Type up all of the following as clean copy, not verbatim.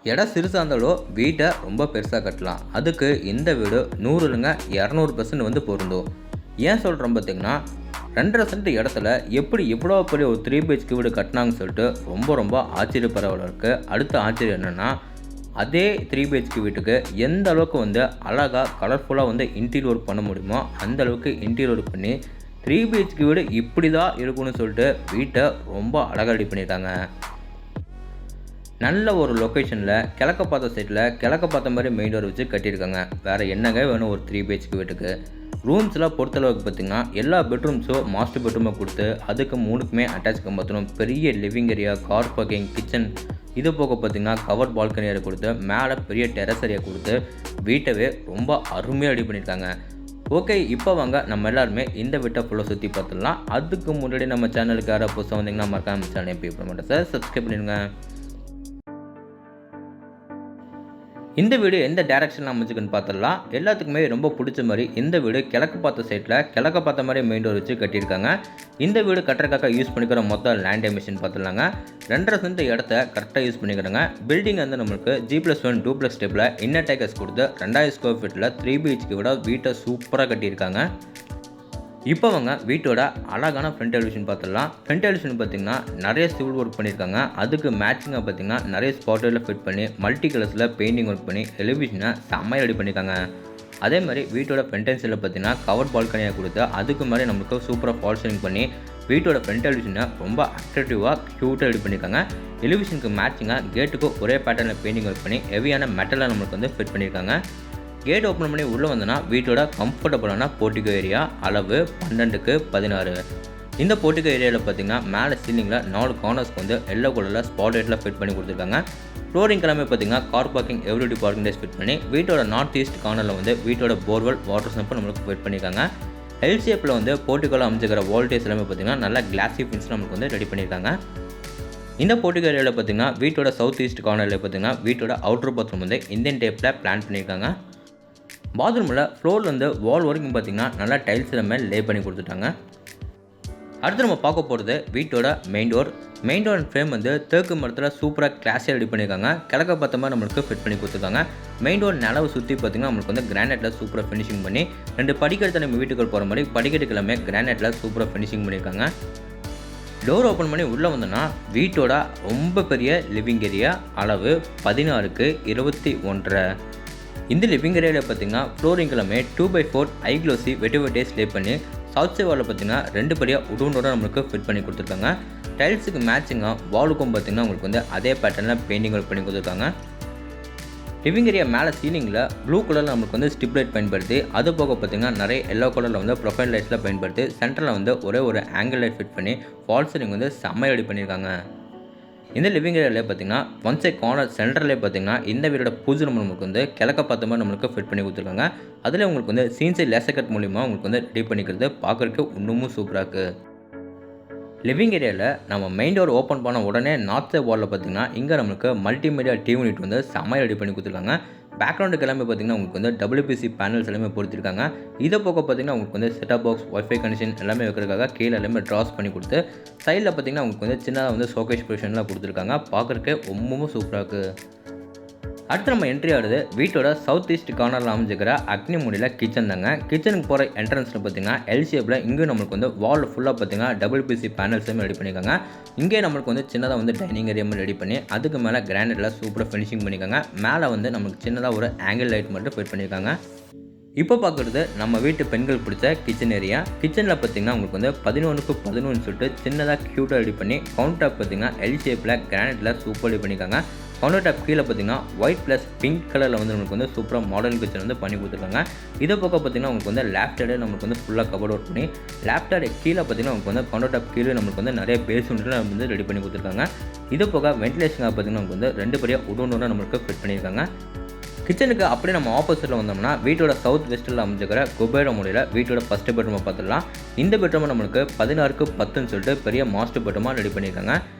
இடம் சிறுசாக இருந்தாலும் வீட்டை ரொம்ப பெருசாக கட்டலாம். அதுக்கு இந்த வீடு 100 இல்லைங்க 200% வந்து பொருந்தும். ஏன் சொல்கிறோம் பார்த்தீங்கன்னா, 2.5 சென்ட் இடத்துல எப்படி இவ்வளோ பெரிய ஒரு 3 பிஹெச்கே வீடு கட்டினாங்கன்னு சொல்லிட்டு ரொம்ப ஆச்சரியப்படுற அளவுக்கு. அடுத்த ஆச்சரியம் என்னென்னா, அதே 3 பிஹெச்கே வீட்டுக்கு எந்த அளவுக்கு வந்து அழகாக கலர்ஃபுல்லாக வந்து இன்டீரியர் ஒர்க் பண்ண முடியுமோ அந்த அளவுக்கு இன்டீரியர் ஒர்க் பண்ணி 3 பிஹெச்கே வீடு இப்படி தான் இருக்கும்னு சொல்லிட்டு வீட்டை ரொம்ப அழகாக ரெடி பண்ணியிருக்காங்க. நல்ல ஒரு லொக்கேஷனில் கிழக்க பார்த்த சைடில் கிழக்க பார்த்த மாதிரி மெயின் டோர் வச்சு கட்டியிருக்காங்க. வேறு என்னங்க வேணும் ஒரு 3 பிஹெச்கே வீட்டுக்கு. ரூம்ஸ்லாம் பொறுத்தளவுக்கு பார்த்திங்கன்னா எல்லா பெட்ரூம்ஸும் மாஸ்டர் பெட்ரூமை கொடுத்து அதுக்கு 3க்குமே அட்டாச் பாத்ரூம், பெரிய living area, car parking, kitchen, இது போக பார்த்திங்கன்னா கவர்ட் பால்கனி ஏரியா கொடுத்து மேலே பெரிய டெரஸ் ஏரியா கொடுத்து வீட்டவே ரொம்ப அருமையாக ரெடி பண்ணியிருக்காங்க. ஓகே, இப்போ வாங்க நம்ம எல்லாருமே இந்த வீட்டை ஃபுல்லாக சுற்றி பார்த்துடலாம். அதுக்கு முன்னாடி நம்ம சேனலுக்கு யாராவது புதுசாக வந்தீங்கன்னா மறக்காம சேனலை பே பண்ண மாட்டேன் சார், சப்ஸ்கிரைப் பண்ணிடுங்க. இந்த வீடு எந்த டைரக்ஷனில் அமைஞ்சுக்குன்னு பார்த்துடலாம். எல்லாத்துக்குமே ரொம்ப பிடிச்ச மாதிரி இந்த வீடு கிழக்கு பார்த்த சைட்டில் கிழக்க பார்த்த மாதிரி மெயின் டோர் வச்சு கட்டியிருக்காங்க. இந்த வீடு கட்டுறதுக்காக யூஸ் பண்ணிக்கிற மொத்தம் லேண்ட் எமிஷன் பார்த்துடலாங்க. 2.5 சென்ட் இடத்த கரெக்டாக யூஸ் பண்ணிக்கிறோங்க. பில்டிங் வந்து நம்மளுக்கு G+1 டூப்ளெக்ஸ் டைப்பில் இன்னர் டேக்கர்ஸ் கொடுத்து 2000 ஸ்கொயர் ஃபீட்டில் 3 பிஹெச்கே விட வீட்டை சூப்பராக கட்டியிருக்காங்க. இப்போ அவங்க வீட்டோட அழகான ஃப்ரண்ட் எலிவேஷன் பார்த்துடலாம். ஃப்ரண்ட் எலிவேஷன் பார்த்திங்கன்னா நிறைய சிவில் ஒர்க் பண்ணியிருக்காங்க. அதுக்கு மேட்சிங்காக பார்த்திங்கன்னா நிறைய ஸ்பாட்டில் ஃபிட் பண்ணி மல்டி கலர்ஸில் பெயிண்டிங் ஒர்க் பண்ணி எலிவேஷனை செம்மையாக ரெடி பண்ணியிருக்காங்க. அதே மாதிரி வீட்டோட ஃப்ரண்ட் பார்த்திங்கன்னா கவர் பால்கனியாக கொடுத்து அதுக்கு மாதிரி நம்மளுக்கு சூப்பராக ஃபால் சீலிங் பண்ணி வீட்டோட ஃப்ரண்ட் எலிவேஷனை ரொம்ப அட்ராக்டிவாக க்யூட்டாக ரெடி பண்ணியிருக்காங்க. எலிவேஷனுக்கு மேட்சிங்காக கேட்டுக்கு ஒரே பேட்டர்னில் பெயிண்டிங் ஒர்க் பண்ணி ஹெவியான மெட்டலை நம்மளுக்கு வந்து ஃபிட் பண்ணியிருக்காங்க. கேட் ஓப்பன் பண்ணி உள்ளே வந்தோன்னா வீட்டோட கம்ஃபர்டபுளான போர்ட்டிகோ ஏரியா, அளவு 12x16. இந்த போர்ட்டிகோ ஏரியாவில் பார்த்திங்கன்னா மேலே சீலிங்கில் 4 கார்னர்ஸ்க்கு வந்து எல்லோ கலரில் ஸ்பாட் லைட்டில் ஃபிட் பண்ணி கொடுத்துருக்காங்க. ஃப்ளோரிங் எல்லாமே பார்த்திங்கன்னா car parking everyday parking days fit பண்ணி வீட்டோட நார்த் ஈஸ்ட் கார்னரில் வந்து வீட்டோட போர்வெல் வாட்டர் சம்பு நம்மளுக்கு ஃபிட் பண்ணியிருக்காங்க. எல் ஷேப்பில் வந்து போர்ட்டிகோவில் அமைச்சிக்கிற வோல்டேஜ் எல்லாமே பார்த்திங்கன்னா நல்லா கிளாஸி ஃபின்ஸ் நம்மளுக்கு வந்து ரெடி பண்ணியிருக்காங்க. இந்த போர்ட்டிகோ ஏரியாவில் பார்த்திங்கன்னா வீட்டோட சவுத் ஈஸ்ட் கார்னரில் பார்த்திங்கன்னா வீட்டோட அவுட்டர் பாத்ரூம் வந்து இந்தியன் டைப்பில் பிளான் பண்ணியிருக்காங்க. பாத்ரூமில் ஃப்ளோரில் வந்து வால் வரைக்கும் பார்த்திங்கன்னா நல்லா டைல்ஸ் எல்லாமே லே பண்ணி கொடுத்துட்டாங்க. அடுத்து நம்ம பார்க்க போகிறது வீட்டோட main door. Main door frame வந்து தேக்கு மரத்தில் சூப்பராக கிளாஸியாக ரெடி பண்ணியிருக்காங்க. கிழக்க பார்த்த மாதிரி நம்மளுக்கு ஃபிட் பண்ணி கொடுத்துருக்காங்க. மெயின் டோர் நிலவு சுற்றி பார்த்திங்கன்னா நம்மளுக்கு வந்து கிரானைட்டில் சூப்பராக ஃபினிஷிங் பண்ணி 2 படிக்கட்டு நம்ம வீட்டுக்கு போகிற மாதிரி படிக்கட்டுக்கு எல்லாமே கிரானைட்டில் சூப்பராக ஃபினிஷிங் பண்ணியிருக்காங்க. டோர் ஓப்பன் பண்ணி உள்ளே வந்தோன்னா வீட்டோட ரொம்ப பெரிய லிவிங் ஏரியா, அளவு 16x21. இந்த லிவிங் ஏரியாவில் பார்த்திங்கன்னா ஃப்ளோரிங் எல்லாமே 2x4 ஐ க்ளோசி வெட்டிவெட்டே ஸ்லே பண்ணி சவுத் சைட் வாலில் பார்த்திங்கன்னா 2 படியாக உடனோட நம்மளுக்கு ஃபிட் பண்ணி கொடுத்துருக்காங்க. டைல்ஸுக்கு மேட்சிங்காக வாலுக்கும் பார்த்திங்கன்னா உங்களுக்கு வந்து அதே பேட்டர்னில் பெயிண்டிங் ஒர்க் பண்ணி கொடுத்துருக்காங்க. லிவிங் ஏரியா மேலே சீலிங்கில் ப்ளூ கலரில் நம்மளுக்கு வந்து ஸ்டிப் லைட் பயன்படுத்தி அது போக பார்த்திங்கன்னா நிறைய எல்லோ கலரில் வந்து ப்ரொஃபைல் லைட்ஸில் பயன்படுத்தி சென்டரில் வந்து ஒரே ஒரு ஆங்கிள் லைட் ஃபிட் பண்ணி ஃபால் சீலிங் வந்து செம்மையாக ரெடி பண்ணியிருக்காங்க. இந்த லிவிங் ஏரியாவிலே பார்த்திங்கன்னா ஒன் சைட் கார்னர் சென்டர்லேயே பார்த்திங்கன்னா இந்த வீடோட பூஜை ரூம் நம்மளுக்கு வந்து கிழக்க பார்த்த மாதிரி நம்மளுக்கு ஃபிட் பண்ணி கொடுத்துருக்காங்க. அதில் உங்களுக்கு வந்து சீன்ஸை லேசர் கட் மூலிமா உங்களுக்கு வந்து ரெடி பண்ணிக்கிறது பார்க்குறதுக்கு இன்னமும் சூப்பராக இருக்குது. லிவிங் ஏரியாவில் நம்ம மெயின் டோர் ஓப்பன் பண்ண உடனே நார்த் சைட் வாலில் பார்த்திங்கன்னா இங்கே நம்மளுக்கு மல்டிமீடியா டிவி யூனிட் வந்து செம்மையாக ரெடி பண்ணி கொடுத்துருக்காங்க. பேக்ரவுண்டுக்கு எல்லாமே பார்த்திங்கன்னா உங்களுக்கு வந்து WPC பேனல்ஸ் எல்லாமே பொறுத்திருக்காங்க. இதை போக பார்த்திங்கன்னா உங்களுக்கு வந்து செட்டப் பாக்ஸ், ஒய்ஃபை கனெக்ஷன் எல்லாமே வைக்கிறதுக்காக கீழே எல்லாமே ட்ராஸ் பண்ணி கொடுத்து சைடில் பார்த்திங்கன்னா உங்களுக்கு வந்து சின்னதாக வந்து ஷோகேஸ் பொசிஷன்லாம் கொடுத்துருக்காங்க. பார்க்குறதுக்கு ரொம்பவும் சூப்பராக இருக்குது. அடுத்து நம்ம என்ட்ரி ஆகுது வீட்டோட சவுத் ஈஸ்ட் கார்னரில் அமைஞ்சிக்கிற அக்னி மூலையில் கிச்சன் தாங்க. கிச்சனுக்கு போகிற என்ட்ரன்ஸில் பார்த்திங்கன்னா எல் ஷேப்பில் இங்கேயும் நம்மளுக்கு வந்து வால் ஃபுல்லாக பார்த்திங்கன்னா WPC பேனல்ஸுமே ரெடி பண்ணியிருக்காங்க. இங்கே நம்மளுக்கு வந்து சின்னதாக வந்து டைனிங் ஏரியா ரெடி பண்ணி அதுக்கு மேலே கிரானைட்டில் சூப்பராக ஃபினிஷிங் பண்ணியிருக்காங்க. மேலே வந்து நம்மளுக்கு சின்னதாக ஒரு ஆங்கிள் லைட் மட்டும் ஃபிட் பண்ணியிருக்காங்க. இப்போ பார்க்குறது நம்ம வீட்டு பெண்கள் பிடிச்ச கிச்சன் ஏரியா. கிச்சனில் பார்த்திங்கன்னா உங்களுக்கு வந்து 11x11 சொல்லிட்டு சின்னதாக க்யூட்டாக ரெடி பண்ணி கவுண்டர் டாப் பார்த்திங்கன்னா எல் ஷேப்பில் கிரானைட்டில் சூப்பர் ரெடி பண்ணியிருக்காங்க. கவுண்டர் டாப் கீழே பார்த்திங்கன்னா ஒயிட் ப்ளஸ் பிங்க் கலரில் வந்து நம்மளுக்கு வந்து சூப்பராக மாடர்ன் கிச்சன் வந்து பண்ணி கொடுத்துருக்காங்க. இதை பக்கம் பார்த்திங்கன்னா உங்களுக்கு வந்து லேப்டாப்டே நம்மளுக்கு வந்து ஃபுல்லாக கவர் ஒர்க் பண்ணி லேப்டாப் கீழே பார்த்திங்கன்னா உங்களுக்கு வந்து கவுண்டர் டாப் கீழே நம்மளுக்கு வந்து நிறைய பேஸ் வந்து ரெடி பண்ணி கொடுத்துருக்காங்க. இது போக வென்டிலேஷனாக பார்த்திங்கன்னா நமக்கு வந்து 2 படியாக உடனே நம்மளுக்கு ஃபிட் பண்ணியிருக்காங்க. கிச்சனுக்கு அப்படியே நம்ம ஆப்போசிட்டில் வந்தோம்னா வீட்டோட சவுத் வெஸ்ட்டில் அமைஞ்சிக்கிற குபேர மூலையில் வீட்டோட ஃபஸ்ட்டு பெட்ரூமை பார்த்துடலாம். இந்த பெட்ரூமை நம்மளுக்கு 16x10 சொல்லிட்டு பெரிய மாஸ்டர் பெட்ரூமாக ரெடி பண்ணியிருக்காங்க.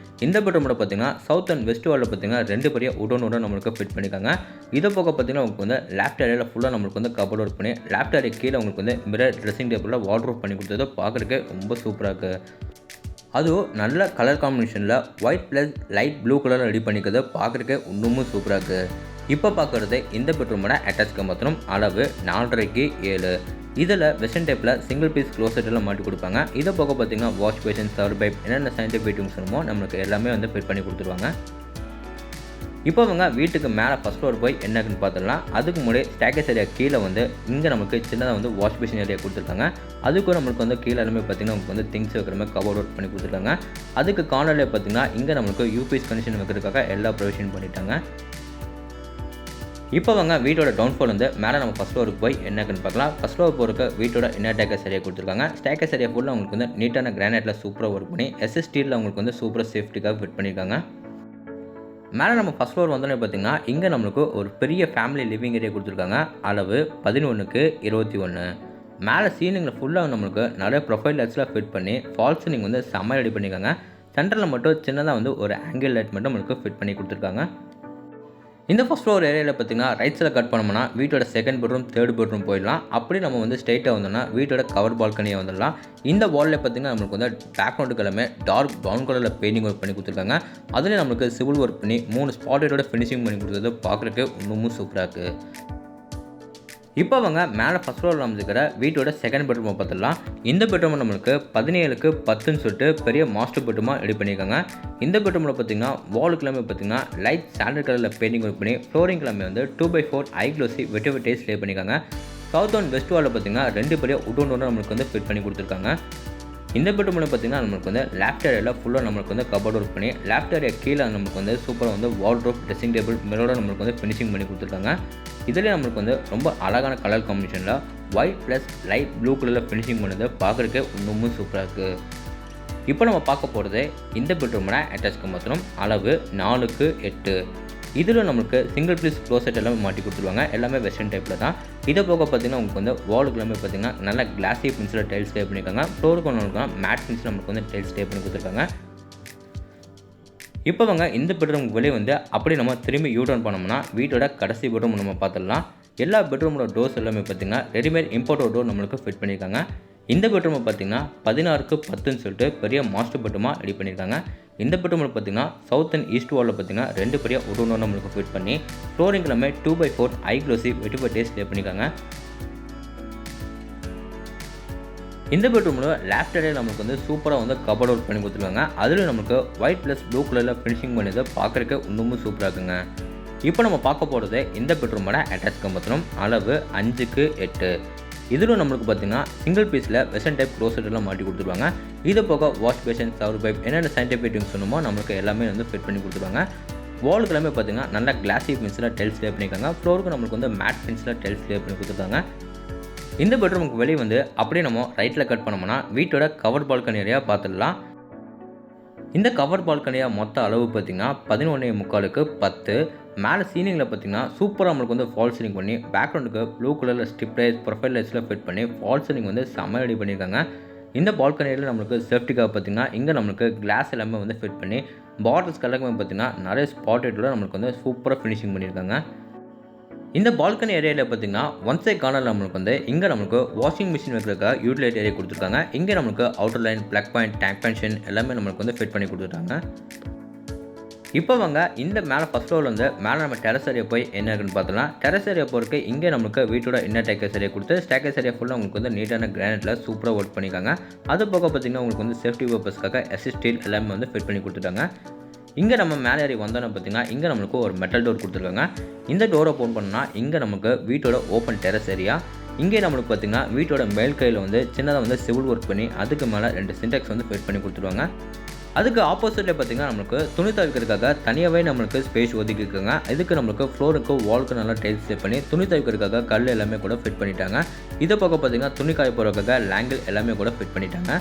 இந்த பெட்ரூமோட பார்த்திங்கன்னா சவுத் அண்ட் வெஸ்ட் வாலில் பார்த்திங்கன்னா 2 படியாக உடனே நம்மளுக்கு ஃபிட் பண்ணியிருக்காங்க. இதை போக பார்த்திங்கன்னா உங்களுக்கு வந்து லேப்டாப் ஏரியாவில் ஃபுல்லாக நம்மளுக்கு வந்து கபோர்ட் ஒர்க் பண்ணி லேப்டாப் கீழே உங்களுக்கு வந்து மிரர் ட்ரெஸ்ஸிங் டேபிளில் வார்ட்ரோப் பண்ணி கொடுத்தது பார்க்குறதுக்கு ரொம்ப சூப்பராக இருக்குது. அதுவும் நல்ல கலர் காம்பினேஷனில் ஒயிட் ப்ளஸ் லைட் ப்ளூ கலரில் ரெடி பண்ணிக்கிறது பார்க்குறதுக்கே இன்னமும் சூப்பராக இருக்குது. இப்போ பார்க்குறது இந்த பெட்ரூமோட அட்டாச் பாத்ரூம். அளவு 4.5க்கு 7. இதில் வெஸ்டர்ன் டைப்பில் சிங்கிள் பீஸ் க்ளோசெட்டெல்லாம் மாட்டி கொடுப்பாங்க. இதை போக பார்த்தீங்கன்னா வாஷ் பேஷன், ஷவர் பைப், என்னென்ன சயின்டிஃபிக் ஐட்டம்ஸ் வேணுமோ நம்மளுக்கு எல்லாமே வந்து ஃபிட் பண்ணி கொடுத்துருவாங்க. இப்போ அவங்க வீட்டுக்கு மேலே ஃபஸ்ட் ஃப்ளோர் போய் என்னக்குன்னு பார்த்துடலாம். அதுக்கு முன்னாடி ஸ்டேக்கேஸ் ஏரியா கீழே வந்து இங்கே நமக்கு சின்னதாக வந்து வாஷ் பேஷன் ஏரியா கொடுத்துருக்காங்க. அதுக்கும் நம்மளுக்கு வந்து கீழே எல்லாமே பார்த்திங்கன்னா நமக்கு வந்து திங்ஸ் வைக்கிற மாதிரி கவர் ஒர்க் பண்ணி கொடுத்துருக்காங்க. அதுக்கு கார்னர்லேயே பார்த்திங்கன்னா இங்கே நம்மளுக்கு யூபிஎஸ் கனெக்ஷன் வைக்கிறதுக்காக எல்லா ப்ரொவிஷன் பண்ணிட்டாங்க. இப்போ அவங்க வீட்டோட டவுன்ஃபால் வந்து மேலே நம்ம ஃபஸ்ட் ஃப்ளோருக்கு போய் என்னக்குன்னு பார்க்கலாம். ஃபஸ்ட் ஃப்ளோர் போகிறக்கு வீட்டோட இன்னர் ஸ்டேக்கேஸ் ஏரியா கொடுத்துருக்காங்க. ஸ்டேக்கேஸ் ஏரியா ஃபுல்லாக அவங்களுக்கு வந்து நீட்டான கிரானைட்டில் சூப்பராக ஒர்க் பண்ணி எஸ்எஸ்டியில் அவங்களுக்கு வந்து சூப்பராக சேஃப்டிக்காக ஃபிட் பண்ணியிருக்காங்க. மேலே நம்ம ஃபஸ்ட் ஃப்ளோர் வந்தோடனே பார்த்திங்கன்னா இங்கே நம்மளுக்கு ஒரு பெரிய ஃபேமிலி லிவிங் ஏரியா கொடுத்துருக்காங்க. அளவு 11க்கு 21. மேலே சீலிங்கில் ஃபுல்லாக நம்மளுக்கு நிறைய ப்ரொஃபைல் லைட்ஸ்லாம் ஃபிட் பண்ணி ஃபால் சீலிங் வந்து செம்ம ரெடி பண்ணியிருக்காங்க. சென்டரில் மட்டும் சின்னதாக வந்து ஒரு ஆங்கிள் லைட் மட்டும் நம்மளுக்கு ஃபிட் பண்ணி கொடுத்துருக்காங்க. இந்த ஃபஸ்ட் ஃப்ளோர் ஏரியாவில் பார்த்திங்கன்னா ரைட் சைடில் கட் பண்ணோம்னா வீட்டோட செகண்ட் பெட்ரூம், தேர்ட் பெட்ரூம் போயிடலாம். அப்படி நம்ம வந்து ஸ்ட்ரைட்டாக வந்தோம்னா வீட்டோட கவர் பால்கனியாக வந்துடலாம். இந்த வாலில் பார்த்திங்கன்னா நம்மளுக்கு வந்து பேக்ரவுண்டுக்கு எல்லாமே டார்க் ப்ரௌன் கலரில் பெயிண்டிங் ஒர்க் பண்ணி கொடுத்துருக்காங்க. அதுலேயும் நம்மளுக்கு சிவில் ஒர்க் பண்ணி 3 ஸ்பாட்டோட ஃபினிஷிங் பண்ணி கொடுத்தது பார்க்குறதுக்கு இன்னமும் சூப்பராக இருக்குது. இப்போ அவங்க மேலே ஃபஸ்ட் ஃப்ளோரில் அமைச்சிக்கிற வீட்டோட செகண்ட் பெட்ரூமை பார்த்துடலாம். இந்த பெட்ரூம் நம்மளுக்கு 17க்கு 10ன்னு சொல்லிட்டு பெரிய மாஸ்டர் பெட்ரூமாக ரெடி பண்ணியிருக்காங்க. இந்த பெட்ரூமில் பார்த்திங்கன்னா வாலுக்கு எல்லாமே பார்த்திங்கன்னா லைட் சாண்டல் கலரில் பெயிண்டிங் ஒர்க் பண்ணி ஃப்ளோரிங் எல்லாமே வந்து 2x4 ஐ க்ளோசி வெட்டிஸ் லே பண்ணியிருக்காங்க. சவுத் அண்ட் வெஸ்ட் வாலில் பார்த்திங்கன்னா 2 பெரிய உட் நம்மளுக்கு வந்து ஃபிட் பண்ணி கொடுத்துருக்காங்க. இந்த பெட்ரூமில் பார்த்திங்கன்னா நம்மளுக்கு வந்து லேஃப்ட் ஏரியாவில் ஃபுல்லாக நம்மளுக்கு வந்து கபோர்ட் ஒர்க் பண்ணி லேஃப்ட் ஏரியா கீழே நம்மளுக்கு வந்து சூப்பராக வந்து வார்ட்ரோப், ட்ரெஸ்ஸிங் டேபிள் மேலோட நம்மளுக்கு வந்து ஃபினிஷிங் பண்ணி கொடுத்துருக்காங்க. இதிலே நம்மளுக்கு வந்து ரொம்ப அழகான கலர் காம்பினேஷனில் ஒயிட் ப்ளஸ் லைட் ப்ளூ கலரில் ஃபினிஷிங் பண்ணது பார்க்குறதுக்கே இன்னமும் சூப்பராக இருக்குது. இப்போ நம்ம பார்க்க போகிறது இந்த பெட்ரூமோட அட்டாச் பாத்ரூம். அளவு 4க்கு 8. இதில் நம்மளுக்கு சிங்கிள் பீஸ் க்ளோசெட் எல்லாமே மாட்டி கொடுத்துருவாங்க. எல்லாமே வெஸ்டர்ன் டைப்பில் தான். இதை போக பார்த்திங்கன்னா உங்களுக்கு வந்து வாலுக்கு எல்லாமே பார்த்திங்கன்னா நல்லா கிளாஸி பின்ஸில் டைல்ஸ் டே பண்ணியிருக்காங்க. ஃப்ளோருக்கு ஒன்று மேட் பின்ஸில் நம்மளுக்கு வந்து டைல்ஸ் டே பண்ணி கொடுத்துருக்காங்க. இப்போ அவங்க இந்த பெட்ரூமுக்கு வெளியே வந்து அப்படி நம்ம திரும்பி யூடர்ன் பண்ணோம்னா வீட்டோட கடைசி பெட்ரூம் நம்ம பார்த்துடலாம். எல்லா பெட்ரூமோட டோர்ஸ் எல்லாமே பார்த்திங்கன்னா ரெடிமேட் இம்போர்ட் டோர் நம்மளுக்கு ஃபிட் பண்ணியிருக்காங்க. இந்த பெட்ரூமை பார்த்திங்கன்னா 16க்கு 10ன்னு சொல்லிட்டு பெரிய மாஸ்டர் பெட்ரூமாக ரெடி பண்ணியிருக்காங்க. இந்த பெட்ரூமில் பார்த்திங்கன்னா சவுத் அண்ட் ஈஸ்ட் வாலில் பார்த்திங்கன்னா 2 பெரிய உட் நம்மளுக்கு ஃபிட் பண்ணி ஃப்ளோரிங் எல்லாமே 2x4 ஐ க்ளோசி வெட்டிஸ் லே பண்ணியிருக்காங்க. இந்த பெட்ரூமில் லேஃப்ட் ஏரியா நம்மளுக்கு வந்து சூப்பராக வந்து கபோர்ட் ஒர்க் பண்ணி கொடுத்துருக்காங்க. அதில் நம்மளுக்கு ஒயிட் ப்ளஸ் ப்ளூ கலரில் ஃபினிஷிங் பண்ணது பார்க்குறதுக்கு இன்னமும் சூப்பராக இருக்குங்க. இப்போ நம்ம பார்க்க போகிறது இந்த பெட்ரூமோட அட்டாச் பாத்ரூம். அளவு 5க்கு 8. இதிலும் நம்மளுக்கு பார்த்திங்கன்னா சிங்கிள் பீஸில் வெஸ்டர்ன் டைப் க்ளோசெட்டெல்லாம் மாட்டி கொடுத்துருவாங்க. இது போக வாஷ் பேஷன், ஷவர் பைப், என்னென்ன சயின்டிஃபிக் ஐட்டம்ஸ் சொன்னமோ நம்மளுக்கு எல்லாமே வந்து ஃபிட் பண்ணி கொடுத்துருவாங்க. வாலுக்கு எல்லாமே பார்த்திங்கன்னா நல்லா கிளாஸி பின்ஸில் டைல்ஸ் லே பண்ணியிருக்காங்க. ஃப்ளோருக்கு நம்மளுக்கு வந்து மேட் பின்ஸில் டைல்ஸ் லே பண்ணி கொடுத்துருக்காங்க. இந்த பெட்ரூமுக்கு வெளியே வந்து அப்படியே நம்ம ரைட்டில் கட் பண்ணோம்னா வீட்டோட கவர் பால்கனி ஏரியா பார்த்துடலாம். இந்த கவர் பால்கனியாக மொத்த அளவு பார்த்திங்கன்னா 11.75க்கு 10. மேலே சீலிங்கில் பார்த்திங்கன்னா சூப்பராக நம்மளுக்கு வந்து ஃபால் சீலிங் பண்ணி பேக்ரவுண்டுக்கு ப்ளூ கலரில் ஸ்ட்ரிப் லைட்ஸ், ப்ரொஃபைல் லைட்ஸில் ஃபிட் பண்ணி ஃபால் சீலிங் வந்து செம்ம ரெடி பண்ணியிருக்காங்க. இந்த பால்கனியில் நம்மளுக்கு சேஃப்டிக்காக பார்த்திங்கன்னா இங்கே நம்மளுக்கு கிளாஸ் எல்லாமே வந்து ஃபிட் பண்ணி பாட்டில்ஸ் கலருமே பார்த்திங்கன்னா நிறைய ஸ்பாட் லைட்டோட நம்மளுக்கு வந்து சூப்பராக ஃபினிஷிங் பண்ணியிருக்காங்க. இந்த பால்கனி ஏரியாவில் பார்த்திங்கன்னா ஒன் சைட் கார்னரில் நம்மளுக்கு வந்து இங்கே நம்மளுக்கு வாஷிங் மிஷின் வைக்கிறதுக்காக யூட்டிலைட் ஏரியா கொடுத்துருக்காங்க. இங்கே நம்மளுக்கு outer line, plug point, tank pension எல்லாமே நம்மளுக்கு வந்து ஃபிட் பண்ணி கொடுத்துட்டாங்க. இப்போ அவங்க இந்த மேலே ஃபஸ்ட் ஃப்ளோரில் வந்து மேலே நம்ம டெரஸ் ஏரியா போய் என்ன இருக்குன்னு பார்த்தலாம். டெரஸ் ஏரியா போகிறதுக்கு இங்கே நம்மளுக்கு வீட்டோட இன்னர் ஸ்டேக்கேஸ் ஏரியா கொடுத்து ஸ்டேக்கேஸ் ஏரியா ஃபுல்லாக உங்களுக்கு வந்து நீட்டான கிரானைட்டில் சூப்பராக ஒர்க் பண்ணியிருக்காங்க. அது போக பார்த்திங்கன்னா உங்களுக்கு வந்து சேஃப்டி பர்பஸ்க்காக ஸ்டீல் எல்லாமே வந்து ஃபிட் பண்ணி கொடுத்துட்டாங்க. இங்கே நம்ம மேலே ஏறி வந்தோன்னு பார்த்திங்கன்னா இங்கே நம்மளுக்கு ஒரு மெட்டல் டோர் கொடுத்துருக்காங்க. இந்த டோரை ஓப்பன் பண்ணால் இங்கே நமக்கு வீட்டோட ஓப்பன் டெரஸ் ஏரியா. இங்கே நம்மளுக்கு பார்த்திங்கன்னா வீட்டோட மேல் கையில் வந்து சின்னதாக வந்து சிவில் ஒர்க் பண்ணி அதுக்கு மேலே 2 சின்டெக்ஸ் வந்து ஃபிட் பண்ணி கொடுத்துருவாங்க. அதுக்கு ஆப்போசிட்டில் பார்த்திங்கன்னா நம்மளுக்கு துணி துவைக்கிறதுக்காக தனியாகவே நம்மளுக்கு ஸ்பேஸ் ஒதுக்கியிருக்காங்க. இதுக்கு நம்மளுக்கு ஃப்ளோருக்கு வாலுக்கு நல்லா டைல்ஸ் செட் பண்ணி துணி துவைக்கிறதுக்காக கல் எல்லாமே கூட ஃபிட் பண்ணிட்டாங்க. இதை போக பார்த்திங்கன்னா துணி காய போகிறதுக்காக லேங்கிள் எல்லாமே கூட ஃபிட் பண்ணிட்டாங்க.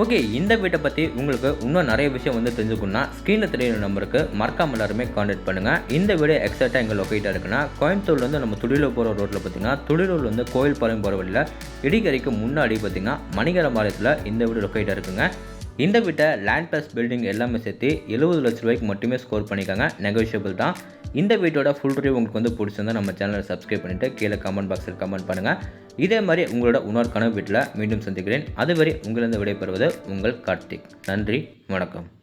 ஓகே, இந்த வீட்டை பற்றி உங்களுக்கு இன்னும் நிறைய விஷயம் வந்து தெரிஞ்சுக்கணும்னா ஸ்க்ரீனில் தெரியுற நம்பருக்கு மறக்காமல் எல்லாருமே கான்டாக்ட் பண்ணுங்கள். இந்த வீடு எக்ஸாக்டாக எங்கே லொக்கேட்டாக இருக்குன்னா கோயம்புத்தூர்லேருந்து நம்ம துடிலூர் போகிற ரோட்டில் பார்த்திங்கன்னா துடிலூர் வந்து கோயில்பாளையம் போகிற வழியில் இடிக்கரைக்கு முன்னாடி பார்த்திங்கன்னா மணிகர பாளையத்தில் இந்த வீடு லொக்கேட்டாக இருக்குங்க. இந்த வீட்டை லேண்ட் ப்ளஸ் பில்டிங் எல்லாமே சேர்த்து 70 லட்ச ரூபாய்க்கு மட்டுமே ஸ்கோர் பண்ணிக்காங்க. நெகோஷியபிள் தான். இந்த வீடியோட ஃபுல் ரிவ்யூ உங்களுக்கு வந்து பிடிச்சிருந்தா நம்ம சேனலை சப்ஸ்கிரைப் பண்ணிவிட்டு கீழே கமெண்ட் பாக்ஸில் கமெண்ட் பண்ணுங்கள். இதே மாதிரி உங்களோட இன்னொரு கனவு வீட்டில் மீண்டும் சந்திக்கிறேன். அதுவரை உங்களிருந்து விடைபெறுவது உங்கள் கார்த்திக். நன்றி, வணக்கம்.